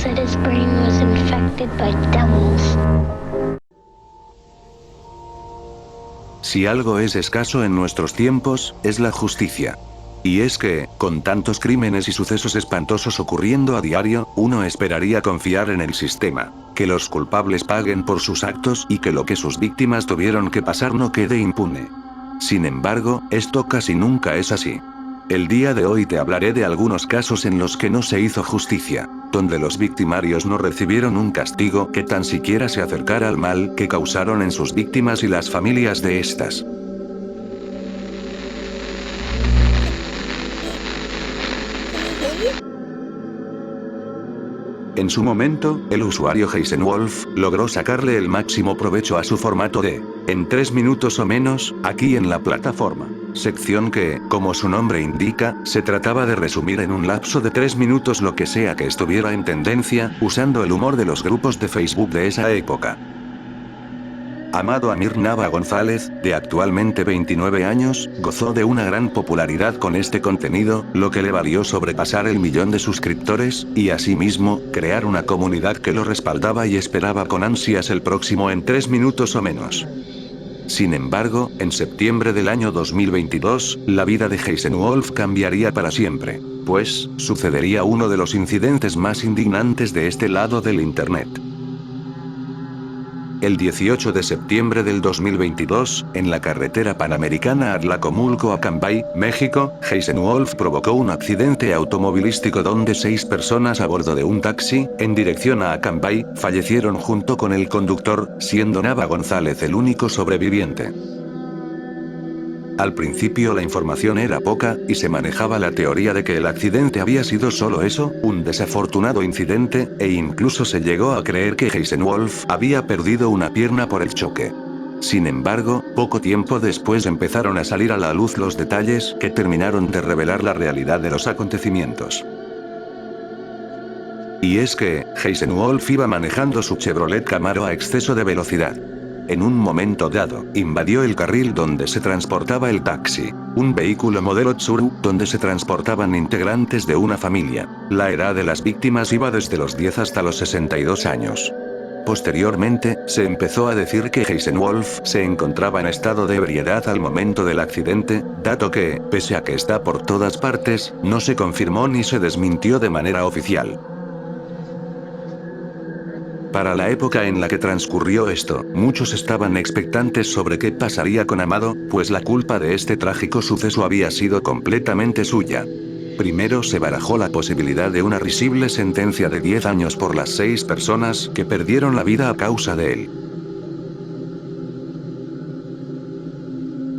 said his brain was infected by devils. Si algo es escaso en nuestros tiempos, es la justicia. Y es que, con tantos crímenes y sucesos espantosos ocurriendo a diario, uno esperaría confiar en el sistema. Que los culpables paguen por sus actos y que lo que sus víctimas tuvieron que pasar no quede impune. Sin embargo, esto casi nunca es así. El día de hoy te hablaré de algunos casos en los que no se hizo justicia, donde los victimarios no recibieron un castigo que tan siquiera se acercara al mal que causaron en sus víctimas y las familias de estas. En su momento, el usuario Heisenwolf logró sacarle el máximo provecho a su formato de en 3 minutos o menos, aquí en la plataforma. Sección que, como su nombre indica, se trataba de resumir en un lapso de 3 minutos lo que sea que estuviera en tendencia, usando el humor de los grupos de Facebook de esa época. Amado Amir Nava González, de actualmente 29 años, gozó de una gran popularidad con este contenido, lo que le valió sobrepasar el 1.000.000 de suscriptores, y asimismo, crear una comunidad que lo respaldaba y esperaba con ansias el próximo en 3 minutos o menos. Sin embargo, en septiembre del año 2022, la vida de Heisenwolf cambiaría para siempre. Pues, sucedería uno de los incidentes más indignantes de este lado del Internet. El 18 de septiembre del 2022, en la carretera panamericana Atlacomulco a Cambay, México, Heisenwolf provocó un accidente automovilístico donde 6 personas a bordo de un taxi, en dirección a Cambay, fallecieron junto con el conductor, siendo Nava González el único sobreviviente. Al principio la información era poca, y se manejaba la teoría de que el accidente había sido solo eso, un desafortunado incidente, e incluso se llegó a creer que Heisenwolf había perdido una pierna por el choque. Sin embargo, poco tiempo después empezaron a salir a la luz los detalles que terminaron de revelar la realidad de los acontecimientos. Y es que, Heisenwolf iba manejando su Chevrolet Camaro a exceso de velocidad. En un momento dado, invadió el carril donde se transportaba el taxi, un vehículo modelo Tsuru, donde se transportaban integrantes de una familia. La edad de las víctimas iba desde los 10 hasta los 62 años. Posteriormente, se empezó a decir que Heisenwolf se encontraba en estado de ebriedad al momento del accidente, dato que, pese a que está por todas partes, no se confirmó ni se desmintió de manera oficial. Para la época en la que transcurrió esto, muchos estaban expectantes sobre qué pasaría con Amado, pues la culpa de este trágico suceso había sido completamente suya. Primero se barajó la posibilidad de una risible sentencia de 10 años por las 6 personas que perdieron la vida a causa de él.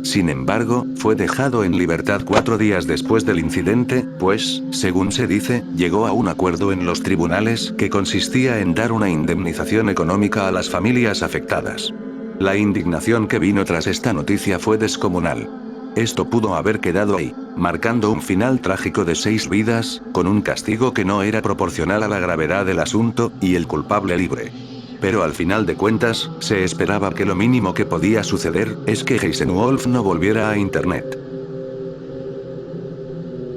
Sin embargo, fue dejado en libertad 4 días después del incidente, pues, según se dice, llegó a un acuerdo en los tribunales que consistía en dar una indemnización económica a las familias afectadas. La indignación que vino tras esta noticia fue descomunal. Esto pudo haber quedado ahí, marcando un final trágico de 6 vidas, con un castigo que no era proporcional a la gravedad del asunto, y el culpable libre. Pero al final de cuentas, se esperaba que lo mínimo que podía suceder, es que Heisenwolf no volviera a Internet.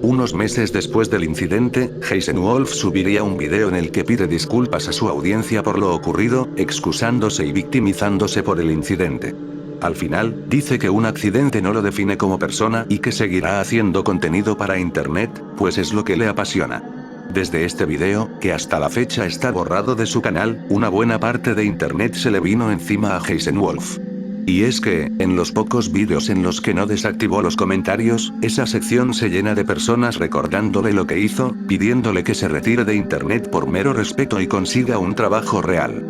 Unos meses después del incidente, Heisenwolf subiría un video en el que pide disculpas a su audiencia por lo ocurrido, excusándose y victimizándose por el incidente. Al final, dice que un accidente no lo define como persona y que seguirá haciendo contenido para Internet, pues es lo que le apasiona. Desde este video, que hasta la fecha está borrado de su canal, una buena parte de Internet se le vino encima a Heisenwolf. Y es que, en los pocos vídeos en los que no desactivó los comentarios, esa sección se llena de personas recordándole lo que hizo, pidiéndole que se retire de Internet por mero respeto y consiga un trabajo real.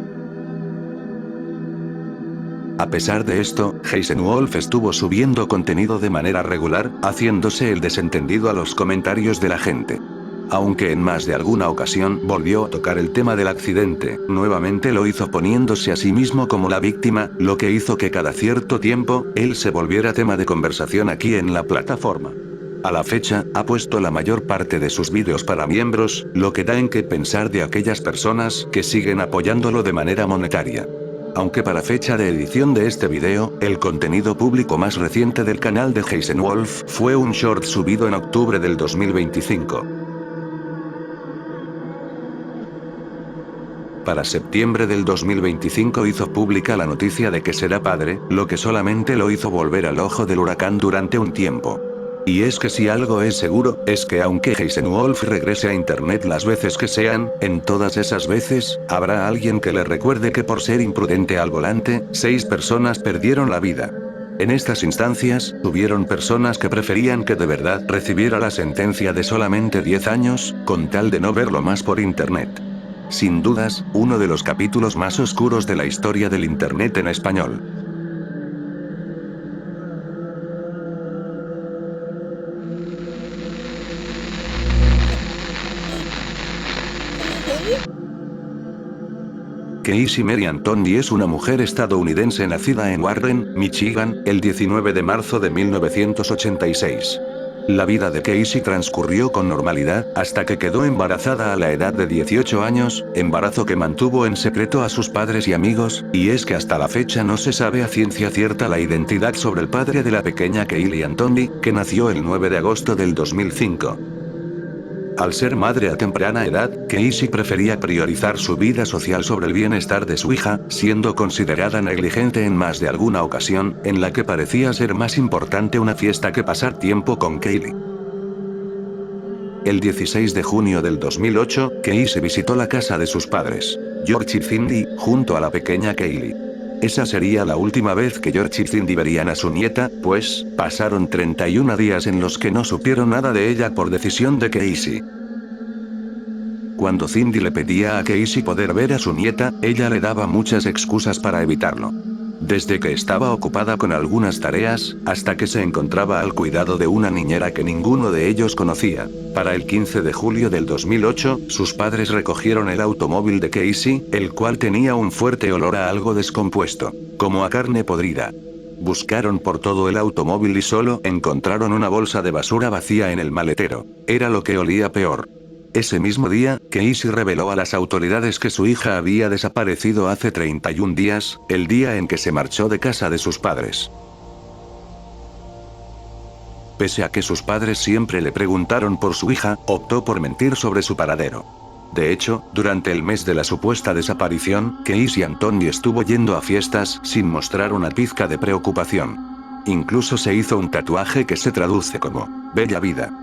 A pesar de esto, Heisenwolf estuvo subiendo contenido de manera regular, haciéndose el desentendido a los comentarios de la gente. Aunque en más de alguna ocasión volvió a tocar el tema del accidente, nuevamente lo hizo poniéndose a sí mismo como la víctima, lo que hizo que cada cierto tiempo, él se volviera tema de conversación aquí en la plataforma. A la fecha, ha puesto la mayor parte de sus vídeos para miembros, lo que da en qué pensar de aquellas personas que siguen apoyándolo de manera monetaria. Aunque para fecha de edición de este video, el contenido público más reciente del canal de Heisenwolf fue un short subido en octubre del 2025. para septiembre del 2025 hizo pública la noticia de que será padre, lo que solamente lo hizo volver al ojo del huracán durante un tiempo. Y es que si algo es seguro, es que aunque Jason Wolf regrese a internet las veces que sean, en todas esas veces, habrá alguien que le recuerde que por ser imprudente al volante, 6 personas perdieron la vida. En estas instancias, hubieron personas que preferían que de verdad recibiera la sentencia de solamente 10 años, con tal de no verlo más por internet. Sin dudas, uno de los capítulos más oscuros de la historia del internet en español. Casey Mary Anthony es una mujer estadounidense nacida en Warren, Michigan, el 19 de marzo de 1986. La vida de Casey transcurrió con normalidad, hasta que quedó embarazada a la edad de 18 años, embarazo que mantuvo en secreto a sus padres y amigos, y es que hasta la fecha no se sabe a ciencia cierta la identidad sobre el padre de la pequeña Kaylee Anthony, que nació el 9 de agosto del 2005. Al ser madre a temprana edad, Casey prefería priorizar su vida social sobre el bienestar de su hija, siendo considerada negligente en más de alguna ocasión, en la que parecía ser más importante una fiesta que pasar tiempo con Kaylee. El 16 de junio del 2008, Casey visitó la casa de sus padres, George y Cindy, junto a la pequeña Kaylee. Esa sería la última vez que George y Cindy verían a su nieta, pues, pasaron 31 días en los que no supieron nada de ella por decisión de Casey. Cuando Cindy le pedía a Casey poder ver a su nieta, ella le daba muchas excusas para evitarlo. Desde que estaba ocupada con algunas tareas, hasta que se encontraba al cuidado de una niñera que ninguno de ellos conocía. Para el 15 de julio del 2008, sus padres recogieron el automóvil de Casey, el cual tenía un fuerte olor a algo descompuesto, como a carne podrida. Buscaron por todo el automóvil y solo encontraron una bolsa de basura vacía en el maletero. Era lo que olía peor. Ese mismo día, Casey reveló a las autoridades que su hija había desaparecido hace 31 días, el día en que se marchó de casa de sus padres. Pese a que sus padres siempre le preguntaron por su hija, optó por mentir sobre su paradero. De hecho, durante el mes de la supuesta desaparición, Casey Anthony estuvo yendo a fiestas sin mostrar una pizca de preocupación. Incluso se hizo un tatuaje que se traduce como "Bella vida".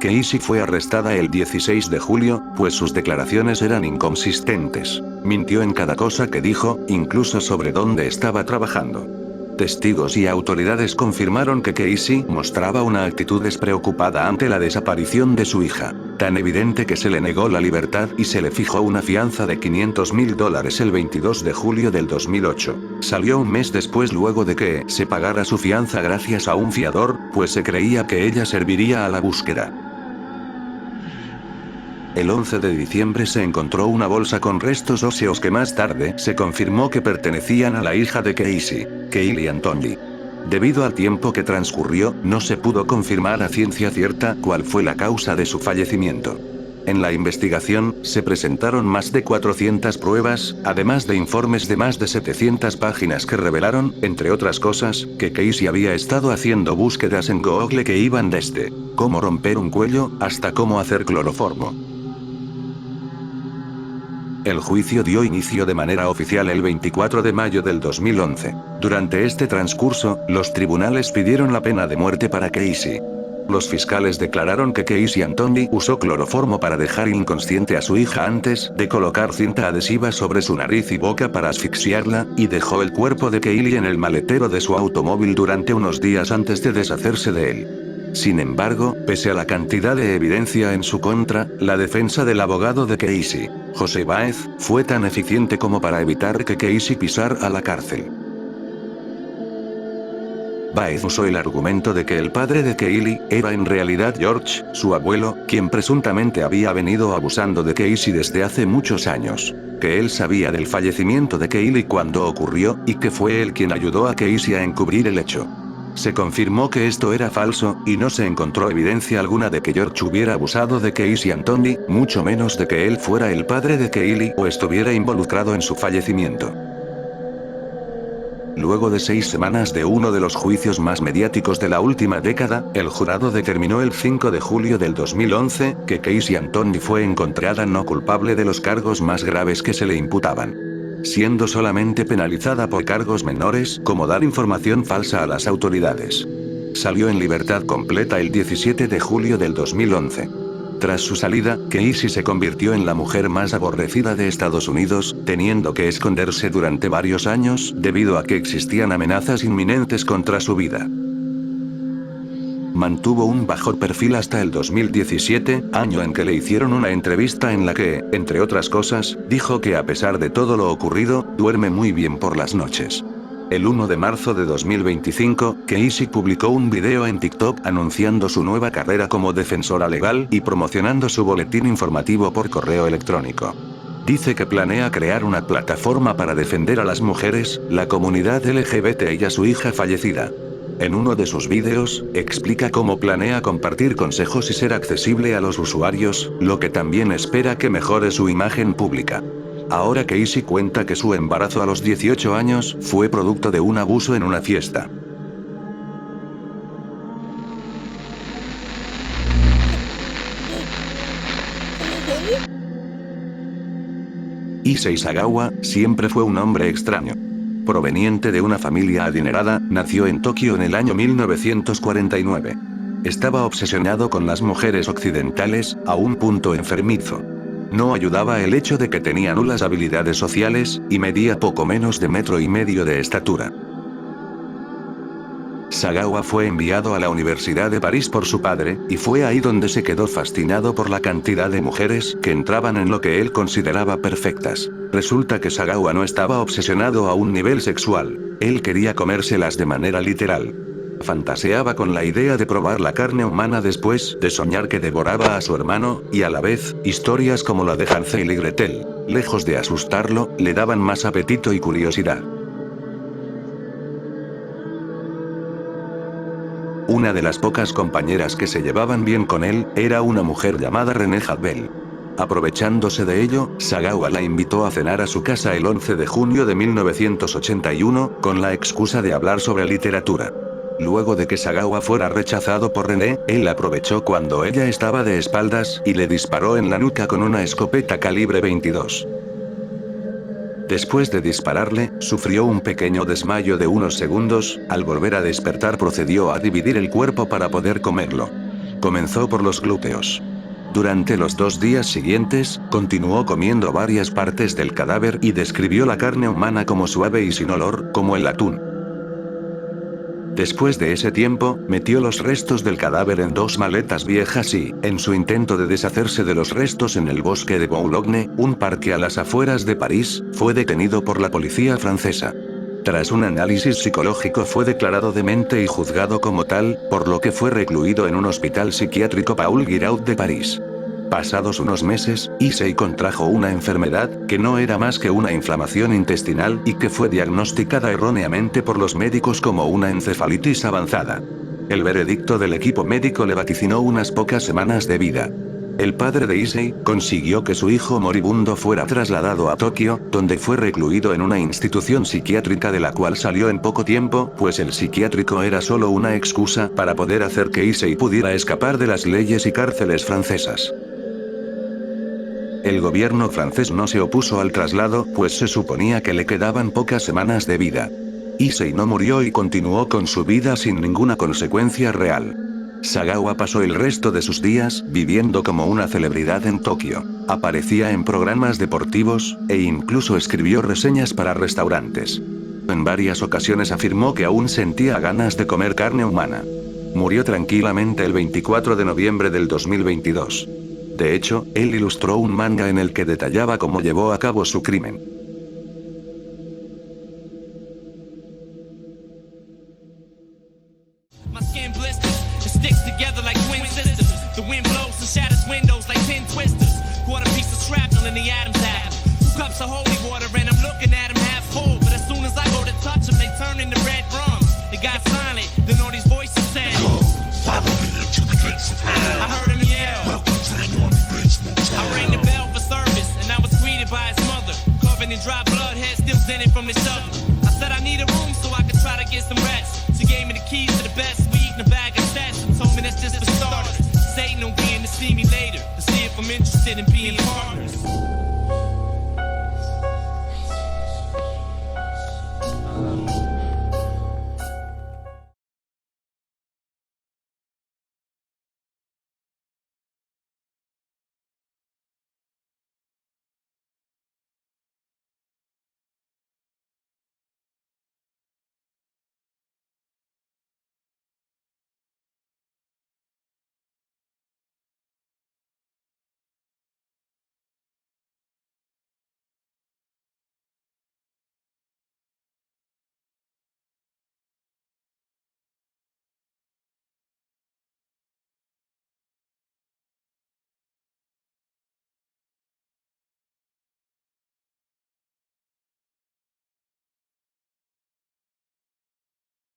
Casey fue arrestada el 16 de julio, pues sus declaraciones eran inconsistentes. Mintió en cada cosa que dijo, incluso sobre dónde estaba trabajando. Testigos y autoridades confirmaron que Casey mostraba una actitud despreocupada ante la desaparición de su hija, tan evidente que se le negó la libertad y se le fijó una fianza de $500,000 el 22 de julio del 2008. Salió un mes después luego de que se pagara su fianza gracias a un fiador, pues se creía que ella serviría a la búsqueda. El 11 de diciembre se encontró una bolsa con restos óseos que más tarde se confirmó que pertenecían a la hija de Casey, Kaylee Anthony. Debido al tiempo que transcurrió, no se pudo confirmar a ciencia cierta cuál fue la causa de su fallecimiento. En la investigación, se presentaron más de 400 pruebas, además de informes de más de 700 páginas que revelaron, entre otras cosas, que Casey había estado haciendo búsquedas en Google que iban desde cómo romper un cuello, hasta cómo hacer cloroformo. El juicio dio inicio de manera oficial el 24 de mayo del 2011. Durante este transcurso, los tribunales pidieron la pena de muerte para Casey. Los fiscales declararon que Casey Anthony usó cloroformo para dejar inconsciente a su hija antes de colocar cinta adhesiva sobre su nariz y boca para asfixiarla, y dejó el cuerpo de Kaylee en el maletero de su automóvil durante unos días antes de deshacerse de él. Sin embargo, pese a la cantidad de evidencia en su contra, la defensa del abogado de Casey, José Báez, fue tan eficiente como para evitar que Casey pisara la cárcel. Báez usó el argumento de que el padre de Kaylee era en realidad George, su abuelo, quien presuntamente había venido abusando de Casey desde hace muchos años. Que él sabía del fallecimiento de Kaylee cuando ocurrió, y que fue él quien ayudó a Casey a encubrir el hecho. Se confirmó que esto era falso, y no se encontró evidencia alguna de que George hubiera abusado de Casey Anthony, mucho menos de que él fuera el padre de Kaylee o estuviera involucrado en su fallecimiento. Luego de 6 semanas de uno de los juicios más mediáticos de la última década, el jurado determinó el 5 de julio del 2011, que Casey Anthony fue encontrada no culpable de los cargos más graves que se le imputaban, siendo solamente penalizada por cargos menores, como dar información falsa a las autoridades. Salió en libertad completa el 17 de julio del 2011. Tras su salida, Casey se convirtió en la mujer más aborrecida de Estados Unidos, teniendo que esconderse durante varios años, debido a que existían amenazas inminentes contra su vida. Mantuvo un bajo perfil hasta el 2017, año en que le hicieron una entrevista en la que, entre otras cosas, dijo que a pesar de todo lo ocurrido, duerme muy bien por las noches. El 1 de marzo de 2025, Casey publicó un video en TikTok anunciando su nueva carrera como defensora legal y promocionando su boletín informativo por correo electrónico. Dice que planea crear una plataforma para defender a las mujeres, la comunidad LGBT y a su hija fallecida. En uno de sus vídeos, explica cómo planea compartir consejos y ser accesible a los usuarios, lo que también espera que mejore su imagen pública. Ahora Casey cuenta que su embarazo a los 18 años fue producto de un abuso en una fiesta. Issei Sagawa siempre fue un hombre extraño. Proveniente de una familia adinerada, nació en Tokio en el año 1949. Estaba obsesionado con las mujeres occidentales, a un punto enfermizo. No ayudaba el hecho de que tenía nulas habilidades sociales, y medía poco menos de 1,5 metros de estatura. Sagawa fue enviado a la Universidad de París por su padre, y fue ahí donde se quedó fascinado por la cantidad de mujeres que entraban en lo que él consideraba perfectas. Resulta que Sagawa no estaba obsesionado a un nivel sexual, él quería comérselas de manera literal. Fantaseaba con la idea de probar la carne humana después de soñar que devoraba a su hermano, y a la vez, historias como la de Hansel y Gretel, lejos de asustarlo, le daban más apetito y curiosidad. Una de las pocas compañeras que se llevaban bien con él, era una mujer llamada Renée Hadbel. Aprovechándose de ello, Sagawa la invitó a cenar a su casa el 11 de junio de 1981, con la excusa de hablar sobre literatura. Luego de que Sagawa fuera rechazado por Renée, él aprovechó cuando ella estaba de espaldas, y le disparó en la nuca con una escopeta calibre 22. Después de dispararle, sufrió un pequeño desmayo de unos segundos, al volver a despertar procedió a dividir el cuerpo para poder comerlo. Comenzó por los glúteos. Durante los 2 días siguientes, continuó comiendo varias partes del cadáver y describió la carne humana como suave y sin olor, como el atún. Después de ese tiempo, metió los restos del cadáver en 2 maletas viejas y, en su intento de deshacerse de los restos en el bosque de Boulogne, un parque a las afueras de París, fue detenido por la policía francesa. Tras un análisis psicológico fue declarado demente y juzgado como tal, por lo que fue recluido en un hospital psiquiátrico Paul Giraud de París. Pasados unos meses, Issei contrajo una enfermedad, que no era más que una inflamación intestinal y que fue diagnosticada erróneamente por los médicos como una encefalitis avanzada. El veredicto del equipo médico le vaticinó unas pocas semanas de vida. El padre de Issei consiguió que su hijo moribundo fuera trasladado a Tokio, donde fue recluido en una institución psiquiátrica de la cual salió en poco tiempo, pues el psiquiátrico era solo una excusa para poder hacer que Issei pudiera escapar de las leyes y cárceles francesas. El gobierno francés no se opuso al traslado, pues se suponía que le quedaban pocas semanas de vida. Issei no murió y continuó con su vida sin ninguna consecuencia real. Sagawa pasó el resto de sus días viviendo como una celebridad en Tokio. Aparecía en programas deportivos, e incluso escribió reseñas para restaurantes. En varias ocasiones afirmó que aún sentía ganas de comer carne humana. Murió tranquilamente el 24 de noviembre del 2022. De hecho, él ilustró un manga en el que detallaba cómo llevó a cabo su crimen. Dry blood, head still zenning from the shovel. I said I need a room, so interested in being partners.